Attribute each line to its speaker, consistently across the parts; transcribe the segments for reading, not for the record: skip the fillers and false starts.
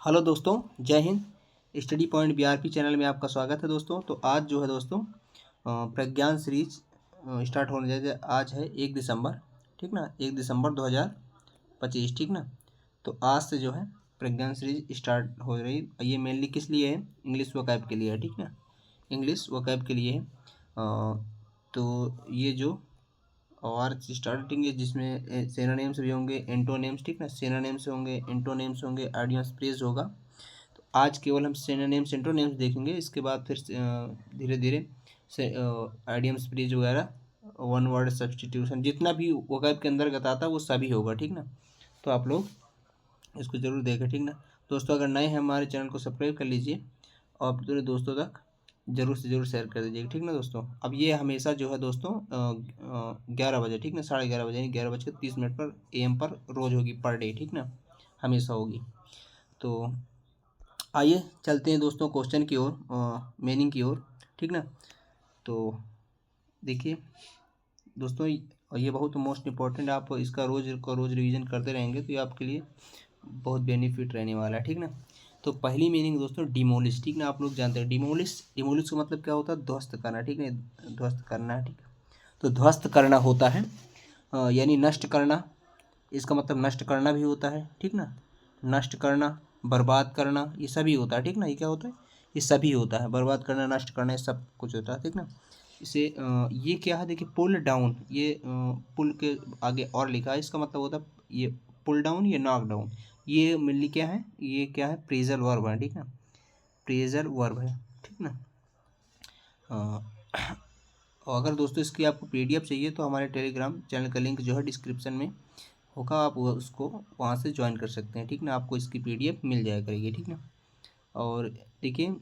Speaker 1: Hello दोस्तों, जय Hind. Study point BRP channel में आपका स्वागत है दोस्तों। तो आज जो है दोस्तों प्रज्ञान सीरीज स्टार्ट होने जा आज है 1 दिसंबर, ठीक ना। 1 दिसंबर 2025, ठीक ना। तो आज से जो है प्रज्ञान सीरीज स्टार्ट हो रही। ये मेनली किस लिए है? इंग्लिश वोकैब के लिए है, ठीक ना। इंग्लिश वोकैब के लिए है। तो ये जो और स्टार्टिंग है जिसमें सिनोनिम्स भी होंगे, एंटोनिम्स, ठीक ना। सिनोनिम्स होंगे, एंटोनिम्स होंगे, आइडियम्स फ्रेज होगा। तो आज केवल हम सिनोनिम्स एंटोनिम्स देखेंगे। इसके बाद फिर धीरे धीरे से आइडियम्स फ्रेज वगैरह, वन वर्ड सब्स्टिट्यूशन, जितना भी वोकैब के अंतर्गत आता है वो सभी होगा, ठीक ना। तो आप लोग इसको ज़रूर देखें, ठीक ना दोस्तों। अगर नए हैं हमारे चैनल को सब्सक्राइब कर लीजिए और पूरे दोस्तों तक ज़रूर से ज़रूर शेयर कर दीजिएगा, ठीक ना दोस्तों। अब ये हमेशा जो है दोस्तों 11 बजे, ठीक ना, 11:30 बजे यानी 11:30 पर AM पर रोज़ होगी, पर डे, ठीक ना, हमेशा होगी। तो आइए चलते हैं दोस्तों क्वेश्चन की ओर, मीनिंग की ओर, ठीक ना। तो देखिए दोस्तों, ये बहुत मोस्ट इम्पॉर्टेंट, आप इसका रोज़ रिवीजन करते रहेंगे तो ये आपके लिए बहुत बेनिफिट रहने वाला है, ठीक ना। तो पहली मीनिंग दोस्तों डिमोलिश, ठीक ना। आप लोग जानते हैं डिमोलिश, डिमोलिश का मतलब क्या होता है? ध्वस्त करना, ठीक है, ध्वस्त करना, ठीक है। तो ध्वस्त करना होता है यानी नष्ट करना। इसका मतलब नष्ट करना भी होता है, ठीक ना। नष्ट करना, बर्बाद करना, ये सभी होता है, ठीक ना। ये क्या होता है? ये सभी होता है, बर्बाद करना, नष्ट करना, ये सब कुछ होता है, ठीक ना। इसे ये क्या है, देखिए, पुल डाउन, ये पुल के आगे और लिखा है, इसका मतलब होता है ये पुल डाउन, ये नॉक डाउन। ये मेनली क्या है? ये क्या है? प्रेजल वर्ब है, ठीक ना, प्रेजल वर्ब है, ठीक ना। और अगर दोस्तों इसकी आपको PDF चाहिए तो हमारे टेलीग्राम चैनल का लिंक जो है डिस्क्रिप्शन में होगा, आप उसको वहाँ से ज्वाइन कर सकते हैं, ठीक ना। आपको इसकी PDF मिल जाया करेगी, ठीक ना। और देखिए,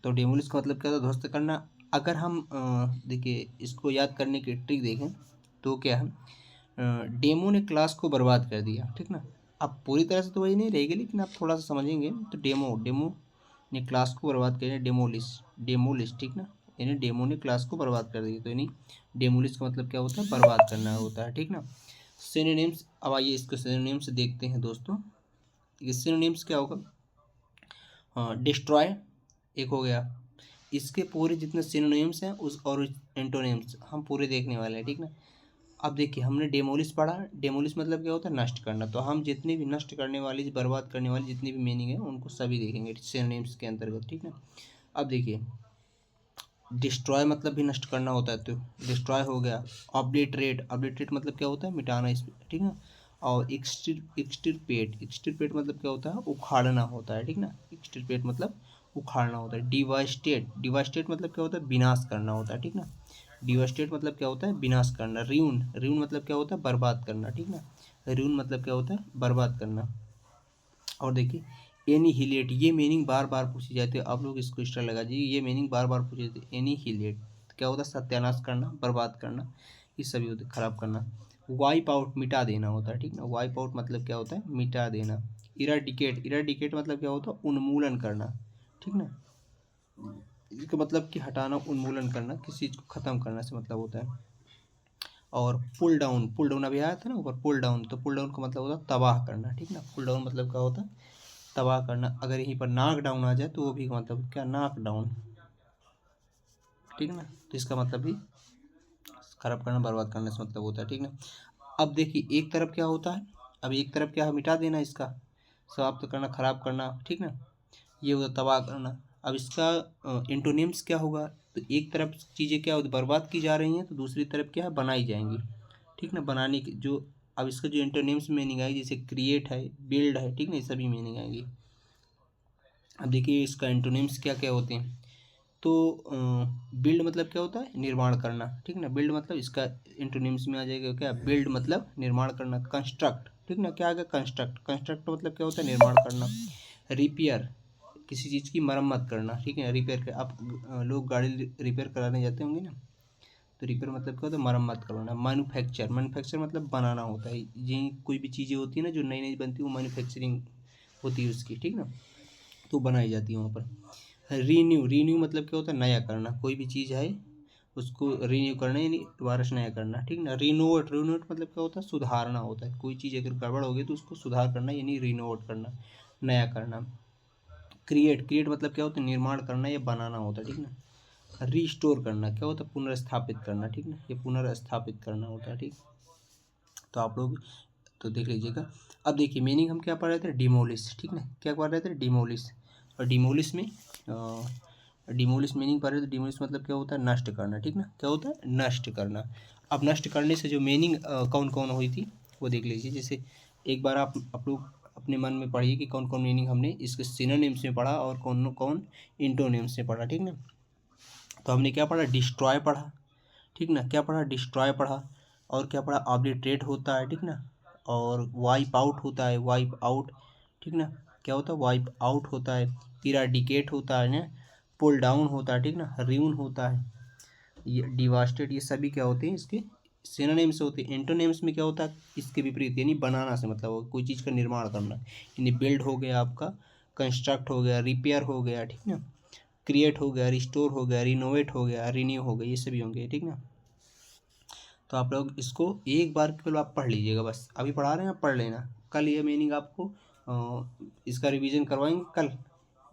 Speaker 1: तो डेमोलिश का मतलब क्या था? ध्वस्त करना। अगर हम देखिए इसको याद करने की ट्रिक देखें तो क्या है, डेमो ने क्लास को बर्बाद कर दिया, ठीक ना। अब पूरी तरह से तो वही नहीं रहेगी, लेकिन आप थोड़ा सा समझेंगे तो डेमो डेमो ने क्लास को बर्बाद कर दिया, डेमोलिश, डेमोलिश, ठीक ना। यानी डेमो ने क्लास को बर्बाद कर दिया, तो यानी डेमोलिश का मतलब क्या होता है? बर्बाद करना होता है, ठीक ना। सिनोनिम्स, अब आइए इसको सिनोनिम्स देखते हैं दोस्तों। ये सिनोनिम्स क्या होगा? डिस्ट्रॉय एक हो गया। इसके पूरे जितने सिनोनिम्स हैं उस और एंटोनिम्स हम पूरे देखने वाले हैं, ठीक ना। अब देखिए, हमने डेमोलिश पढ़ा। डेमोलिश मतलब क्या होता है? नष्ट करना। तो हम जितनी भी नष्ट करने वाली, बर्बाद करने वाली जितनी भी मीनिंग है उनको सभी देखेंगे सिनोनिम्स के अंतर्गत, ठीक ना। अब देखिए, डिस्ट्रॉय मतलब भी नष्ट करना होता है, तो डिस्ट्रॉय हो गया। ऑब्लिटरेट, ऑब्लिटरेट मतलब क्या होता है? मिटाना, इस, ठीक ना। और एक्सटिरपेट, एक्सटिरपेट मतलब क्या होता है? उखाड़ना होता है, ठीक ना। एक्सटिरपेट मतलब उखाड़ना होता है। डिवास्टेट, डिवास्टेट मतलब क्या होता है? विनाश करना होता है, ठीक ना। डिवास्टेट मतलब क्या होता है? विनाश करना। र्यून, र्यून मतलब क्या होता है? बर्बाद करना, ठीक ना। र्यून मतलब क्या होता है? बर्बाद करना। और देखिए, एनीहिलेट, ये मीनिंग बार बार पूछी जाती है, आप लोग इसको स्टार लगा दीजिए, ये मीनिंग बार बार पूछी जाती है। एनीहिलेट क्या होता है? सत्यानाश करना, बर्बाद करना, ये सभी होते, खराब करना। वाइप आउट, मिटा देना होता है, ठीक ना। वाइप आउट मतलब क्या होता है? मिटा देना। इराडिकेट, इराडिकेट मतलब क्या होता है? उन्मूलन करना, ठीक ना। इसका मतलब कि हटाना, उन्मूलन करना, किसी चीज़ को ख़त्म करना से मतलब होता है। और पुल डाउन, पुल डाउन अभी आया था ना ऊपर, पुल डाउन, तो पुल डाउन का मतलब होता है तबाह करना, ठीक ना। पुल डाउन मतलब क्या होता है? तबाह करना। अगर यहीं पर नाक डाउन आ जाए तो वो भी मतलब क्या? नाक डाउन, ठीक ना। तो इसका मतलब भी खराब करना, बर्बाद करने से मतलब होता है, ठीक ना। अब देखिए, एक तरफ क्या होता है? अब एक तरफ क्या है? मिटा देना, इसका समाप्त करना, खराब करना, ठीक ना। ये होता तबाह करना। अब इसका एंटोनिम्स क्या होगा? तो एक तरफ चीज़ें क्या होती? बर्बाद की जा रही हैं, तो दूसरी तरफ क्या है? बनाई जाएंगी, ठीक ना। बनाने की जो, अब इसका जो एंटोनिम्स मीनिंग आएगी, जैसे क्रिएट है, बिल्ड है, ठीक ना, ये सभी मीनिंग आएंगी। अब देखिए इसका एंटोनिम्स क्या क्या होते हैं। तो बिल्ड मतलब क्या होता है? निर्माण करना, ठीक ना। बिल्ड मतलब इसका एंटोनिम्स में आ जाएगा क्या? बिल्ड मतलब निर्माण करना। कंस्ट्रक्ट, ठीक ना, क्या आ गया? कंस्ट्रक्ट, कंस्ट्रक्ट मतलब क्या होता है? निर्माण करना। रिपेयर, किसी चीज़ की मरम्मत करना, ठीक है। रिपेयर कर, आप लोग गाड़ी रिपेयर कराने जाते होंगे ना, तो रिपेयर मतलब क्या होता है? मरम्मत करवाना। मैन्युफैक्चर, मैन्युफैक्चर मतलब बनाना होता है। ये कोई भी चीज़ें होती है ना जो नई नई बनती है, वो मैन्युफैक्चरिंग होती है उसकी, ठीक ना, तो बनाई जाती है वहाँ पर। रीन्यू, रीन्यू मतलब क्या होता है? नया करना। कोई भी चीज़ है उसको रीन्यू करना यानी दोबारा से नया करना, ठीक ना। रिनोवेट, रिनोवेट मतलब क्या होता है? सुधारना होता है। कोई चीज़ अगर गड़बड़ हो गई तो उसको सुधार करना यानी रिनोवेट करना। नया करना। क्रिएट, क्रिएट मतलब क्या होता है, निर्माण करना या बनाना होता है, ठीक ना। रीस्टोर करना क्या होता है, पुनर्स्थापित करना, ठीक ना, ये पुनर्स्थापित करना होता है, ठीक। तो आप लोग तो देख लीजिएगा। अब देखिए मीनिंग हम क्या पढ़ रहे थे, डिमोलिश, ठीक ना, क्या पढ़ रहे थे, डिमोलिश। और डिमोलिश में डिमोलिश मीनिंग पढ़ रहे थे, डिमोलिश मतलब क्या होता है, नष्ट करना, ठीक ना, क्या होता है, नष्ट करना। अब नष्ट करने से जो मीनिंग कौन कौन हुई थी वो देख लीजिए। जैसे एक बार आप लोग अपने मन में पढ़िए कि कौन कौन मीनिंग हमने इसके सिनोनिम्स में पढ़ा और कौन कौन इंटोनिम्स में पढ़ा, ठीक ना। तो हमने क्या पढ़ा, डिस्ट्रॉय पढ़ा, ठीक ना, क्या पढ़ा, डिस्ट्रॉय पढ़ा। और क्या पढ़ा, ऑब्लिटरेट होता है, ठीक ना। और वाइप आउट होता है, वाइप आउट, ठीक ना, क्या होता है, वाइप आउट होता है। इराडिकेट होता है ना, पुल डाउन होता है, ठीक ना, र्यून होता है, ये डिवास्टेड, ये सभी क्या होते हैं, इसके सिनोनिम्स होते हैं। एंटोनिम्स में क्या होता है, इसके विपरीत, यानी बनाना से मतलब हो कोई चीज़ का निर्माण करना, यानी बिल्ड हो गया आपका, कंस्ट्रक्ट हो गया, रिपेयर हो गया, ठीक ना, क्रिएट हो गया, रिस्टोर हो गया, रिनोवेट हो गया, रिन्यू हो गया, ये सभी होंगे, ठीक ना। तो आप लोग इसको एक बार केवल आप पढ़ लीजिएगा, बस अभी पढ़ा रहे हैं आप पढ़ लेना। कल ये मीनिंग आपको इसका रिवीजन करवाएंगे कल,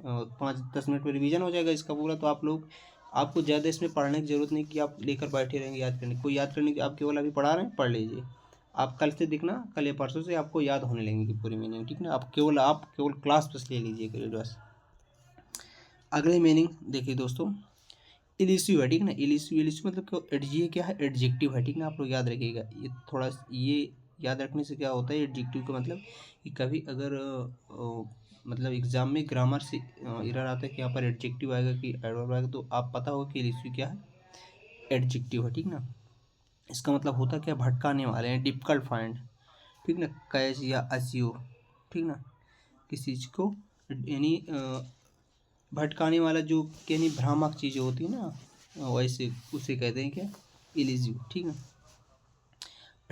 Speaker 1: 5-10 मिनट में रिवीजन हो जाएगा इसका पूरा। तो आप लोग, आपको ज़्यादा इसमें पढ़ने की ज़रूरत नहीं कि आप लेकर बैठे रहेंगे याद करने, कोई याद करने की, आप केवल अभी पढ़ा रहे हैं पढ़ लीजिए। आप कल से दिखना, कल या परसों से आपको याद होने लगेगी पूरी मीनिंग, ठीक ना। आप केवल क्लास बस ले लीजिए करिए बस। अगले मीनिंग देखिए दोस्तों, इलिसिव है, ठीक ना। इलिसिव, इलिसिव मतलब क्या, ये क्या है, एडजेक्टिव है, ठीक ना। आप लोग याद रखिएगा, ये थोड़ा ये याद रखने से क्या होता है, एडजेक्टिव का मतलब कि कभी अगर मतलब एग्जाम में ग्रामर से एरर आता है कि यहाँ पर एडजेक्टिव आएगा कि एडवर्ब आएगा, तो आप पता हो कि इलिसिव क्या है, एडजेक्टिव है, ठीक ना। इसका मतलब होता क्या, भटकाने वाले हैं, डिफिकल्ट फाइंड, ठीक ना, कैच या अचीव, ठीक ना, किसी चीज़ को यानी भटकाने वाला, जो यानी भ्रामक चीज़ें होती है ना, वैसे उसे कहते हैं क्या, इलिजिव, ठीक है।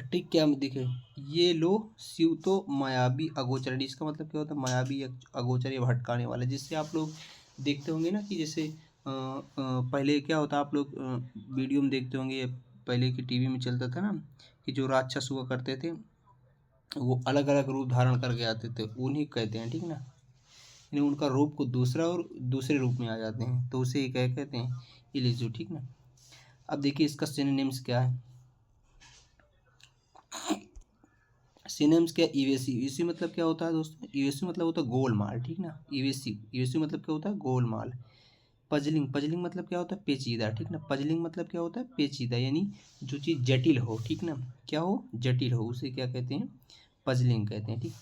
Speaker 1: ट्रिक क्या दिखे, ये लो शिव तो मायावी अगोचर, इसका मतलब क्या होता है, मायावी अगोचर या भटकाने वाला, जिससे आप लोग देखते होंगे ना कि जैसे पहले क्या होता, आप लोग वीडियो में देखते होंगे, पहले की टीवी में चलता था ना कि जो राक्षस हुआ करते थे वो अलग अलग रूप धारण करके आते थे, उन्हीं कहते हैं, ठीक ना। यानी उनका रूप को दूसरा और दूसरे रूप में आ जाते हैं, तो उसे क्या कहते हैं, इलिजिव, ठीक ना। अब देखिए इसका सिनोनिम्स क्या है, सिनोनिम्स क्या, इवेसिव, इवेसिव मतलब क्या होता है दोस्तों, इवेसिव मतलब होता है गोलमाल, ठीक ना। इवेसिव, इवेसिव मतलब क्या होता है, गोलमाल। पजलिंग, पजलिंग मतलब क्या होता है, पेचीदा, ठीक ना। पजलिंग मतलब क्या होता है, पेचीदा, यानी जो चीज़ जटिल हो, ठीक ना, क्या हो, जटिल हो, उसे क्या कहते हैं, पजलिंग कहते हैं, ठीक।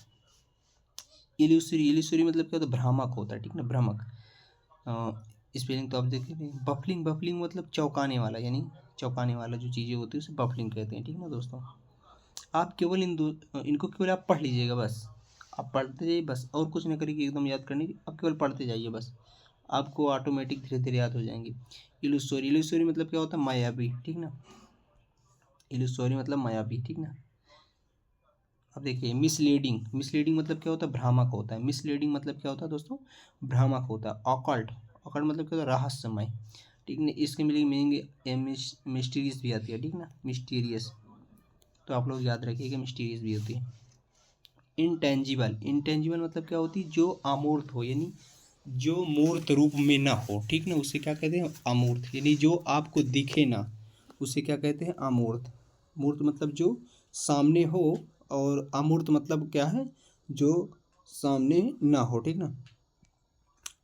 Speaker 1: इल्यूसरी, इल्यूसरी मतलब क्या होता है, भ्रामक होता है, ठीक ना, भ्रामक। स्पेलिंग तो आप देखिए। बफलिंग, बफलिंग मतलब चौंकाने वाला, यानी चौंकाने वाला जो चीज़ें होती है उसे बफलिंग कहते हैं, ठीक ना दोस्तों। आप केवल इनको केवल आप पढ़ लीजिएगा बस, आप पढ़ते जाइए बस, और कुछ ना करिए एकदम याद करने की, आप केवल पढ़ते जाइए बस, आपको ऑटोमेटिक धीरे धीरे याद हो जाएंगे। इल्यूसोरी, इल्यूसोरी मतलब क्या होता है, मायावी, ठीक ना। इल्यूसोरी मतलब मायावी, ठीक ना। अब देखिए मिसलीडिंग, मिसलीडिंग मतलब क्या होता है, भ्रामक होता है। मिसलीडिंग मतलब क्या होता है दोस्तों, भ्रामक होता है। ऑकल्ट, ऑकल्ट मतलब क्या होता है, रहस्यमय, ठीक ना। इसके मीनिंग मिस्टीरियस भी आती है, ठीक ना, मिस्टीरियस, तो आप लोग याद रखिएगा मिस्टीरियस भी होती है। इंटेंजिबल, इंटेंजिबल मतलब क्या होती है, जो अमूर्त हो, यानी जो मूर्त रूप में ना हो, ठीक ना, उसे क्या कहते हैं, अमूर्त, यानी जो आपको दिखे ना, उसे क्या कहते हैं, अमूर्त। मूर्त मतलब जो सामने हो, और अमूर्त मतलब क्या है, जो सामने ना हो, ठीक ना।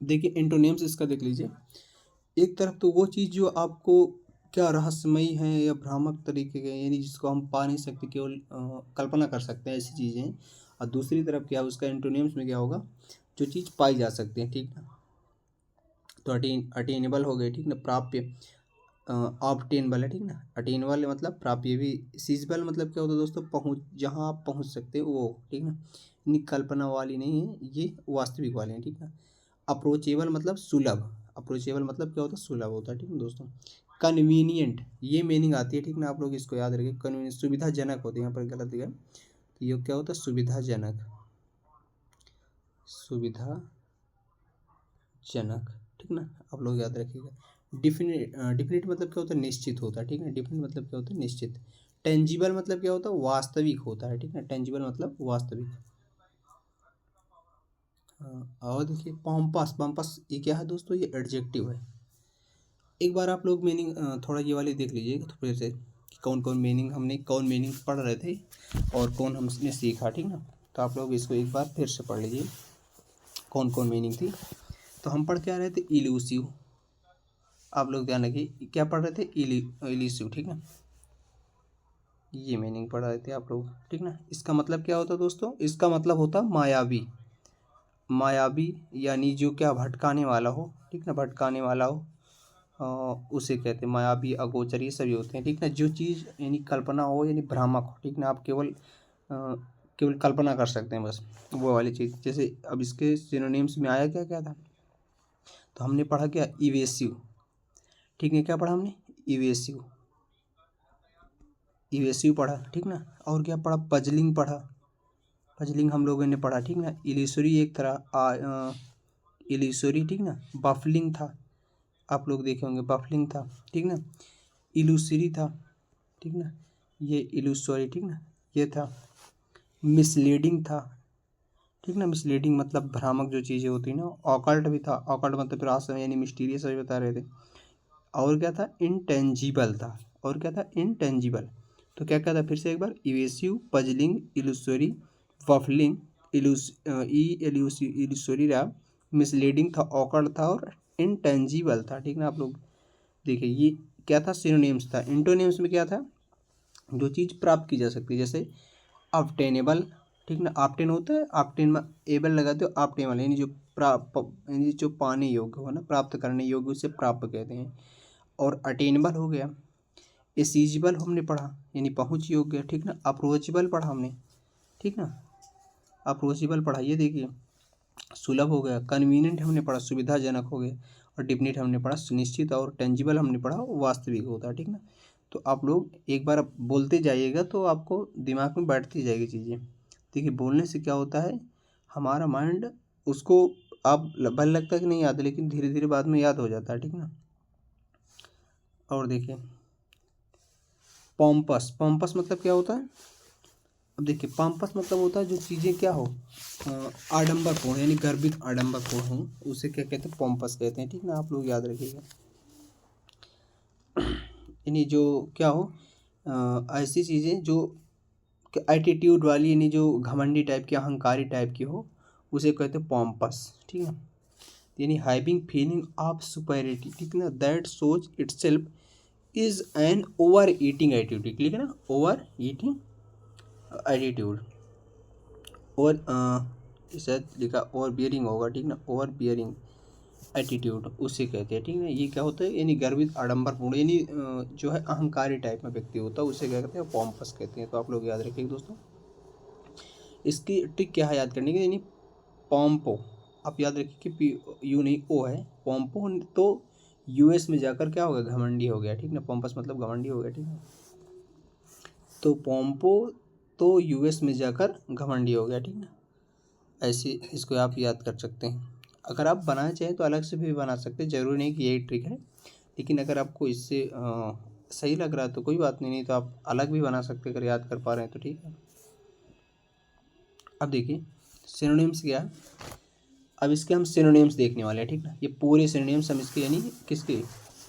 Speaker 1: देखिए एंटोनिम्स इसका देख लीजिए। एक तरफ तो वो चीज़ जो आपको क्या रहस्यमयी है या भ्रामक तरीके के, यानी जिसको हम पा नहीं सकते, केवल कल्पना कर सकते हैं, ऐसी चीज़ें हैं। और दूसरी तरफ क्या, उसका एंटोनिम्स में क्या होगा, जो चीज़ पाई जा सकती है, ठीक ना। तो अटेनेबल हो गए, ठीक ना, प्राप्य, ऑब्टेनेबल है, ठीक ना। अटेनेबल मतलब प्राप्य, ये भी सीजबल मतलब क्या होता है दोस्तों, पहुँच, जहाँ आप पहुँच सकते हो वो, ठीक ना। इनकी कल्पना वाली नहीं है, ये वास्तविक वाले हैं, ठीक ना। अप्रोचेबल मतलब सुलभ, अप्रोचेबल मतलब क्या होता है, सुलभ होता है, ठीक है दोस्तों। कन्वीनियंट, ये मीनिंग आती है, ठीक ना, आप लोग इसको याद रखिए। कन्वीनियंट सुविधाजनक होते हैं, यहाँ पर गलत दिया, तो ये क्या होता है, सुविधाजनक, सुविधाजनक, ठीक ना, आप लोग याद रखिएगा। डिफिनिट, डिफिनिट मतलब क्या होता है, निश्चित होता है, ठीक है। डिफिनिट मतलब क्या होता है, निश्चित। टेंजिबल मतलब क्या होता है, वास्तविक होता है, ठीक है। टेंजिबल मतलब वास्तविक, और देखिए पॉम्पस, पॉम्पस ये क्या है दोस्तों, ये एडजेक्टिव है। एक बार आप लोग मीनिंग थोड़ा ये वाली देख लीजिएगा तो फिर से कि कौन मीनिंग पढ़ रहे थे और कौन हमने सीखा, ठीक ना। तो आप लोग इसको एक बार फिर से पढ़ लीजिए कौन कौन मीनिंग थी। तो हम पढ़ क्या रहे थे, इल्यूसिव। आप लोग ध्यान रखिए क्या पढ़ रहे थे, इल्यूसिव, ठीक ना। ये मीनिंग पढ़ रहे थे आप लोग, ठीक ना। इसका मतलब क्या होता दोस्तों, इसका मतलब होता मायावी। मायावी यानी जो क्या भटकाने वाला हो, ठीक ना, भटकाने वाला हो, उसे कहते हैं मायावी, अगोचर, ये सभी होते हैं, ठीक ना। जो चीज़ यानी कल्पना हो यानी भ्रामक हो, ठीक ना, आप केवल कल्पना कर सकते हैं बस, वो वाली चीज़। जैसे अब इसके सिनोनिम्स में आया क्या क्या था, तो हमने पढ़ा क्या, इवेसिव, ठीक है, क्या पढ़ा हमने, इवेसिव, इवेसिव पढ़ा, ठीक ना। और क्या पढ़ा, पजलिंग पढ़ा, पजलिंग हम लोगों ने पढ़ा, ठीक ना। इल्यूसरी एक तरह इल्यूसरी, ठीक ना। बफलिंग था, आप लोग देखे होंगे, बफलिंग था, ठीक ना। इल्यूसरी था, ठीक ना, ये इल्यूसरी, ठीक ना, ये था। मिसलीडिंग था, ठीक ना, मिसलीडिंग मतलब भ्रामक जो चीज़ें होती ना। ऑकल्ट भी था, ऑकल्ट मतलब रहस्यमय यानी मिस्टीरियस अभी बता रहे थे। और क्या था, इंटेंजिबल था, और क्या था, इंटेंजिबल। तो क्या क्या था फिर से एक बार, इवेसिव, पजलिंग, इल्यूसरी, वफलिंग, इल्यूसरी रहा, मिसलीडिंग था, ऑकल्ट था और इंटेंजिबल था, ठीक ना। आप लोग देखिए ये क्या था, सिनोनिम्स था। इंटोनिम्स में क्या था, जो चीज़ प्राप्त की जा सकती है, जैसे ऑब्टेनेबल, ठीक ना, ऑब्टेन होता है, ऑब्टेन में एबल लगाते हो, ऑब्टेनेबल यानी जो प्राप्त, यानी जो पाने योग्य हो ना, प्राप्त करने योग्य, उसे प्राप्त कहते हैं। और अटेनेबल हो गया। एसीजिबल हमने पढ़ा यानी पहुँच योग्य, ठीक ना। अप्रोचेबल पढ़ा हमने, ठीक ना, अप्रोचेबल पढ़ा, ये देखिए सुलभ हो गया। कन्वीनियंट हमने पढ़ा, सुविधाजनक हो गया। और डिफिनिट हमने पढ़ा, सुनिश्चित। और टेंजिबल हमने पढ़ा, वास्तविक होता है, ठीक ना। तो आप लोग एक बार बोलते जाइएगा तो आपको दिमाग में बैठती जाएगी चीज़ें। देखिए बोलने से क्या होता है, हमारा माइंड उसको, आप भले लगता है कि नहीं याद है, लेकिन धीरे धीरे बाद में याद हो जाता है, ठीक ना। और देखिए पॉम्पस, पॉम्पस मतलब क्या होता है, अब देखिए पॉम्पस मतलब होता है जो चीज़ें क्या हो, आडंबरपूर्ण यानी गर्वित, आडंबरपूर्ण हो, उसे क्या कहते हैं, पॉम्पस कहते हैं, ठीक ना। आप लोग याद रखिएगा, यानी जो क्या हो, ऐसी चीज़ें जो एटीट्यूड वाली, यानी जो घमंडी टाइप की, अहंकारी टाइप की हो, उसे कहते हैं पॉम्पस, ठीक है। यानी हैविंग फीलिंग ऑफ सुपेरिटी, ठीक ना, that shows itself is an over eating attitude, ठीक है ना, ओवर ईटिंग एटीट्यूड। और शायद लिखा ओवर बियरिंग होगा, ठीक ना, ओवर बियरिंग एटीट्यूड उसे कहते हैं, ठीक है। ये क्या होता है, यानी गर्वित, आडंबरपूर्ण, यानी जो है अहंकारी टाइप में व्यक्ति होता है, उसे क्या कहते हैं, पॉम्पस कहते हैं। तो आप लोग याद रखिए दोस्तों, इसकी ट्रिक क्या है याद करने की, यानी पॉम्पो, आप याद रखिए कि पी यू नहीं ओ है, पॉम्पो तो यूएस में जाकर क्या हो गया, घमंडी हो गया, ठीक ना। पॉम्पस मतलब घमंडी हो गया, ठीक है। तो पॉम्पो तो यूएस में जाकर घमंडी हो गया, ठीक ना। ऐसे इसको आप याद कर सकते हैं। अगर आप बनाना चाहें तो अलग से भी बना सकते हैं, ज़रूरी नहीं कि यही ट्रिक है, लेकिन अगर आपको इससे सही लग रहा है तो कोई बात नहीं तो आप अलग भी बना सकते हैं, अगर याद कर पा रहे हैं तो, ठीक है। अब देखिए सिनोनिम्स क्या है, अब इसके हम सिनोनिम्स देखने वाले हैं, ठीक ना। ये पूरे सिनोनिम्स हम इसके यानी किसके,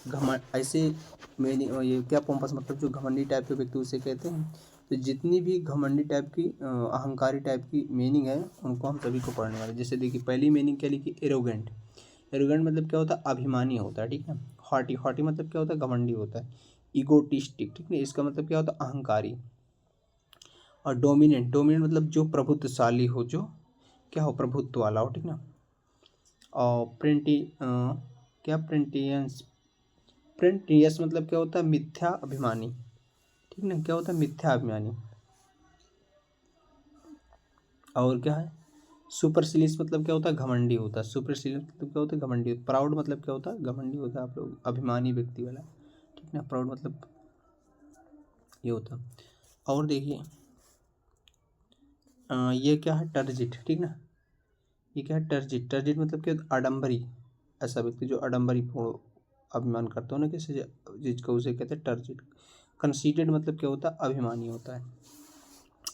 Speaker 1: घमंड, ऐसे मैंने ये क्या, पॉम्पस मतलब जो घमंडी टाइप के व्यक्ति उसे कहते हैं। तो जितनी भी घमंडी टाइप की, अहंकारी टाइप की मीनिंग है, उनको हम सभी को पढ़ने वाले हैं। जैसे देखिए पहली मीनिंग क्या लिखी, एरोगेंट, एरोगेंट मतलब क्या होता है, अभिमानी होता है, ठीक है। हॉटी, हॉटी मतलब क्या होता है, घमंडी होता है। ईगोटिस्टिक, ठीक है, इसका मतलब क्या होता है, अहंकारी। और डोमिनेंट, डोमिनेंट मतलब जो प्रभुत्वशाली हो, जो क्या हो, प्रभुत्व वाला हो, ठीक ना। और क्या प्रिंटियंस, प्रिंटियस मतलब क्या होता है, मिथ्या अभिमानी, ठीक ना, क्या होता है, मिथ्या अभिमानी। और क्या है, सुपरसिलियस मतलब क्या होता है, घमंडी होता है। सुपरसिलियस मतलब क्या होता है, घमंडी। प्राउड मतलब क्या होता है, घमंडी होता है, आप लोग अभिमानी व्यक्ति वाला, ठीक ना। प्राउड मतलब ये होता है। और देखिए ये क्या है, टर्जिट, ठीक ना। ये क्या है, टर्जिट, टर्जिट मतलब क्या होता है, आडम्बरी, ऐसा व्यक्ति जो आडम्बरी पूर्ण अभिमान करता हो ना किसी चीज को, उसे कहते हैं टर्जिट। कंसीडेड मतलब क्या होता है, अभिमानी होता है।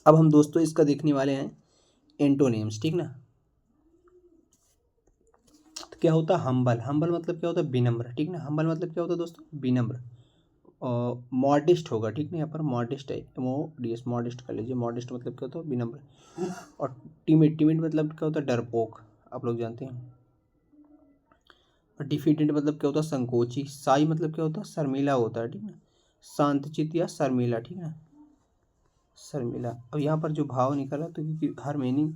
Speaker 1: अब हम दोस्तों इसका देखने वाले हैं एंटोनिम्स, ठीक ना। क्या होता है हम्बल, हम्बल मतलब क्या होता है विनम्र, ठीक ना। हम्बल मतलब क्या होता है दोस्तों, विनम्र। और मॉडेस्ट होगा, ठीक ना, यहाँ पर मॉडेस्ट है, मोडियस मॉडेस्ट कर लीजिए। मॉडेस्ट मतलब क्या होता है विनम्र। और टिमिड, टिमिड मतलब क्या होता है डरपोक, आप लोग जानते हैं। और डिफिडेंट मतलब क्या होता है संकोची। साई मतलब क्या होता है शर्मीला होता है, ठीक ना। शांतचित या शर्मीला, ठीक है, शर्मिला। अब यहाँ पर जो भाव निकला तो क्योंकि हर मीनिंग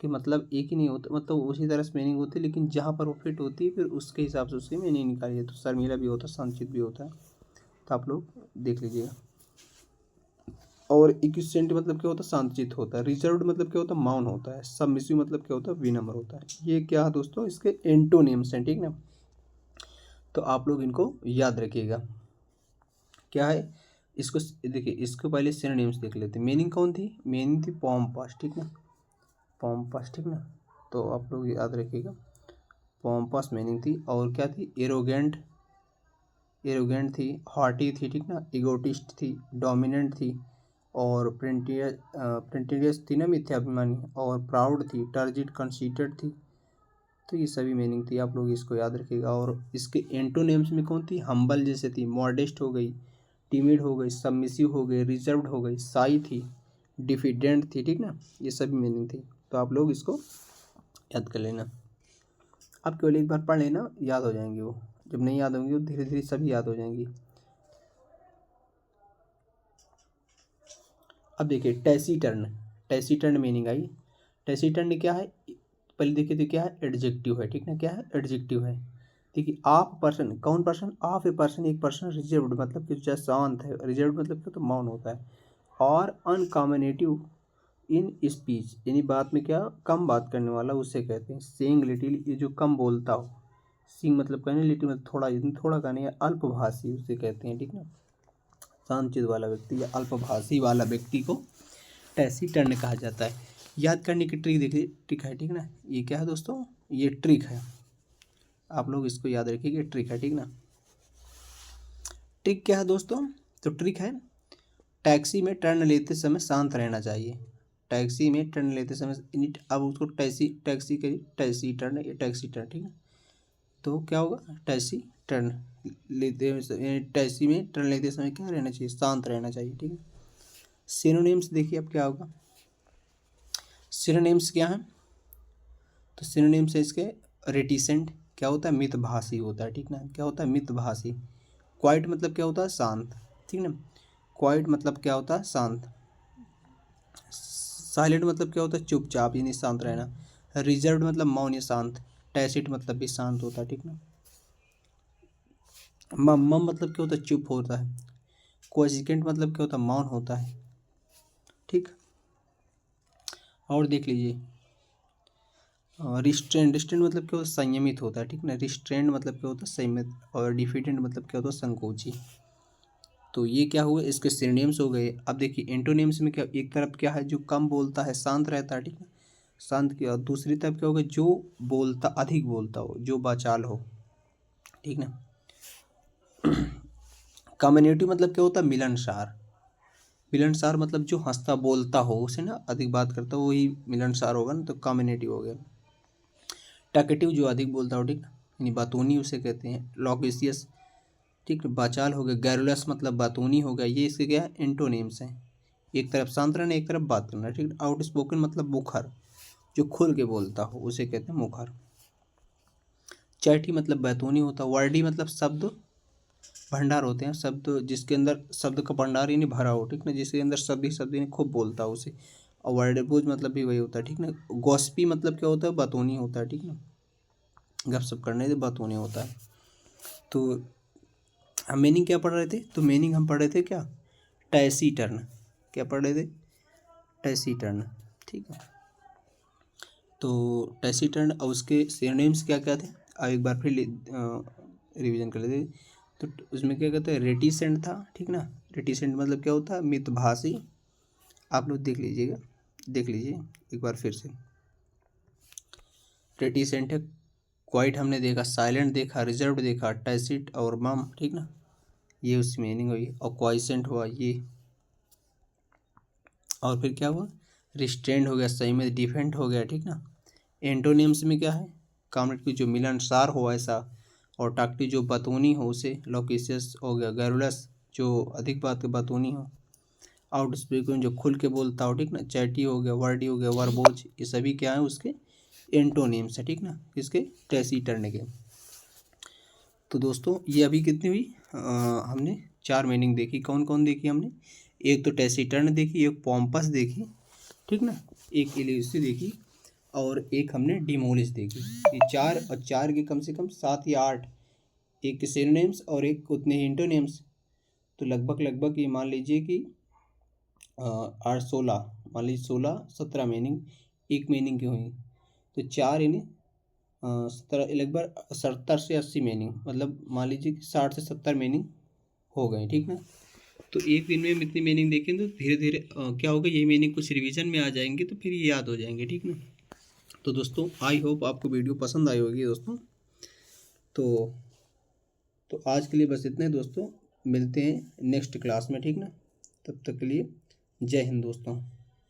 Speaker 1: के मतलब एक ही नहीं होता, मतलब उसी तरह से मीनिंग होती है, लेकिन जहाँ पर वो फिट होती है फिर उसके हिसाब से उसकी मीनिंग निकालिए। तो शर्मिला भी होता है, संचित भी होता है, तो आप लोग देख लीजिएगा। और इक्विसेंट मतलब क्या होता है शांतचित होता है। रिजर्व्ड मतलब क्या होता है मौन होता है। सबमिसिव मतलब क्या होता है विनम्र होता है। ये क्या है दोस्तों इसके एंटोनिम्स हैं, ठीक ना। तो आप लोग इनको याद रखिएगा। क्या है इसको देखिए, इसको पहले सिनोनिम्स देख लेते हैं। मीनिंग कौन थी, मीनिंग थी पॉम्पस, ठीक ना, पॉम्पस, ठीक ना। तो आप लोग याद रखिएगा पॉम्पस मीनिंग थी। और क्या थी, एरोगेंट, एरोगेंट थी, हॉटी थी, ठीक ना, इगोटिस्ट थी, डोमिनेंट थी, और प्रिंटियस थी ना मिथ्याभिमानी, और प्राउड थी, टर्जिट कंसीटेड थी। तो ये सभी मीनिंग थी, आप लोग इसको याद रखिएगा। और इसके एंटोनेम्स में कौन थी, हम्बल जैसे थी, मॉडेस्ट हो गई, टिमिड हो गई, सबमिसिव हो गई, रिजर्व्ड हो गई, साई थी, डिफिडेंट थी, ठीक ना। ये सभी मीनिंग थी। तो आप लोग इसको याद कर लेना। आप केवल एक बार पढ़ लेना, याद हो जाएंगी वो। जब नहीं याद होंगी वो धीरे धीरे सभी याद हो जाएंगी। अब देखिए taciturn, taciturn meaning I. Taciturn क्या है, पहले देखिए तो क्या है एडजेक्टिव है, ठीक ना, क्या है एडजेक्टिव है। देखिए आप पर्सन, कौन पर्सन, ऑफ ए पर्सन, एक पर्सन, रिजर्व्ड मतलब कि जो शांत है, रिजर्व्ड मतलब क्या तो मौन होता है, और अनकॉम्बिनेटिव इन स्पीच यानी बात में क्या कम बात करने वाला उसे कहते हैं। सेइंग लिटिल, ये जो कम बोलता हो, सिंग मतलब कहने, लिटिल मतलब थोड़ा, थोड़ा कहने, या अल्पभाषी उसे कहते हैं, ठीक ना। शांतचित्त वाला व्यक्ति या अल्पभाषी वाला व्यक्ति को टैसीटर्न कहा जाता है। याद करने की ट्रिक देखिए, ट्रिक है, ठीक ना। ये क्या है दोस्तों, ये ट्रिक है, आप लोग इसको याद रखिए, ट्रिक है, ठीक ना। ट्रिक क्या है दोस्तों, तो ट्रिक है टैक्सी में टर्न लेते समय शांत रहना चाहिए। टैक्सी में टर्न लेते समय, अब उसको टैक्सी, टैक्सी के टैक्सी टर्न, ये टैक्सी टर्न, ठीक है। तो क्या होगा, टैक्सी टर्न लेते, टैक्सी में टर्न लेते समय क्या रहना चाहिए, शांत रहना चाहिए, ठीक है। सिनोनिम्स देखिए अब क्या होगा, सिनोनिम्स क्या है, तो सिनोनिम्स है इसके रेटिसेंट, क्या होता है मितभाषी होता है, ठीक ना, क्या होता है मितभाषी। क्वाइट मतलब क्या होता है शांत, ठीक ना, क्वाइट मतलब क्या होता है शांत। साइलेंट मतलब क्या होता है चुपचाप यानी शांत रहना। रिजर्व मतलब मौन या शांत। टैसिट मतलब भी शांत होता है, ठीक ना। मम मतलब क्या होता है चुप होता है। कोएफिशिएंट मतलब क्या होता है मौन होता है, ठीक। और देख लीजिए रिस्ट्रेंट, रिस्ट्रेंट मतलब क्या होता है संयमित होता है, ठीक ना। रिस्ट्रेंट मतलब क्या होता है संयमित। और डिफिडेंट मतलब क्या होता है संकोची। तो ये क्या हुए इसके सिनोनिम्स हो गए। अब देखिए एंटोनिम्स में क्या, एक तरफ क्या है जो कम बोलता है शांत रहता है, ठीक है, शांत की। और दूसरी तरफ क्या होगा जो बोलता, अधिक बोलता हो, जो बाचाल हो, ठीक ना। कम्युनिटी मतलब क्या होता है मिलनसार। मिलनसार मतलब जो हंसता बोलता हो उसे ना अधिक बात करता हो वही मिलनसार होगा ना, तो कम्युनिटी हो गया। टैकेटिव जो अधिक बोलता हो, ठीक ना, यानी बातूनी उसे कहते हैं। लॉकेशियस, ठीक है, बाचाल हो गया। गैरुलस मतलब बातूनी हो गया। ये इसके क्या है एंटोनिम्स हैं। एक तरफ शांत रहना, एक तरफ बात करना, ठीक है। आउट स्पोकन मतलब मुखर, जो खुल के बोलता हो उसे कहते हैं मुखर। चैटी मतलब बैतूनी होता है। वर्डी मतलब शब्द भंडार होते हैं, शब्द जिसके अंदर शब्द का भंडार यानी भरा हो, ठीक ना, जिसके अंदर शब्द ही शब्द यानी खूब बोलता हो उसे। और वर्डबोज मतलब भी वही होता है, ठीक ना। गॉसिपी मतलब क्या होता है बातूनी होता है, ठीक ना, गपशप करने से बातूनी होता है। तो हम मीनिंग क्या पढ़ रहे थे, तो मीनिंग हम पढ़ रहे थे क्या, टैसीटर्न, क्या पढ़ रहे थे, टैसीटर्न, ठीक है। तो टैसीटर्न और उसके सिनोनिम्स क्या क्या थे, अब एक बार फिर रिवीजन कर लेते। तो उसमें क्या कहते हैं रेटिसेंट था, ठीक ना। रेटिसेंट मतलब क्या होता है मितभाषी। आप लोग देख लीजिएगा, देख लीजिए एक बार फिर से। रेटिसेंट है, क्वाइट हमने देखा, साइलेंट देखा, रिजर्व देखा, टैसिट और मम, ठीक ना, ये उसकी मीनिंग हुई। और क्वाइसेंट हुआ ये, और फिर क्या हुआ रिस्ट्रेंड हो गया, सही में डिफेंट हो गया, ठीक ना। एंटोनिम्स में क्या है कामरेड की जो मिलनसार हो ऐसा, और टाक्टी जो बतौनी हो उसे, लोकेशियस हो गया, गैरुलस जो अधिक बात के बतौनी हो, आउट स्पीकिंग जो खुल के बोलता हो, ठीक ना, चैटी हो गया, वर्डी हो गया, वर्बोज, ये सभी क्या है उसके एंटोनिम्स है, ठीक ना, इसके टैसीटर्न के। तो दोस्तों ये अभी कितनी हुई, हमने 4 मीनिंग देखी। कौन कौन देखी हमने, एक तो टैसीटर्न देखी, एक पॉम्पस देखी, ठीक ना, एक इल्यूसिव देखी, और एक हमने डिमोलिश देखी। ये 4 और 4 के कम से कम 7 या 8, एक के सिनोनिम्स और एक उतने ही इंटोनिम्स। तो लगभग ये मान लीजिए कि 8 16, मान लीजिए 16 17 मीनिंग एक मीनिंग की हुई। तो 4 यानी 17, लगभग 70 से 80 मीनिंग, मतलब मान लीजिए कि 60 से 70 मीनिंग हो गए, ठीक ना। तो एक दिन में हम इतनी मीनिंग देखें तो धीरे धीरे क्या होगा, ये मीनिंग कुछ रिवीजन में आ जाएंगे तो फिर ये याद हो जाएंगे, ठीक ना। तो दोस्तों आई होप आपको वीडियो पसंद आई होगी दोस्तों। तो आज के लिए बस इतने दोस्तों, मिलते हैं नेक्स्ट क्लास में, ठीक ना। तब तक के लिए जय हिंद दोस्तों।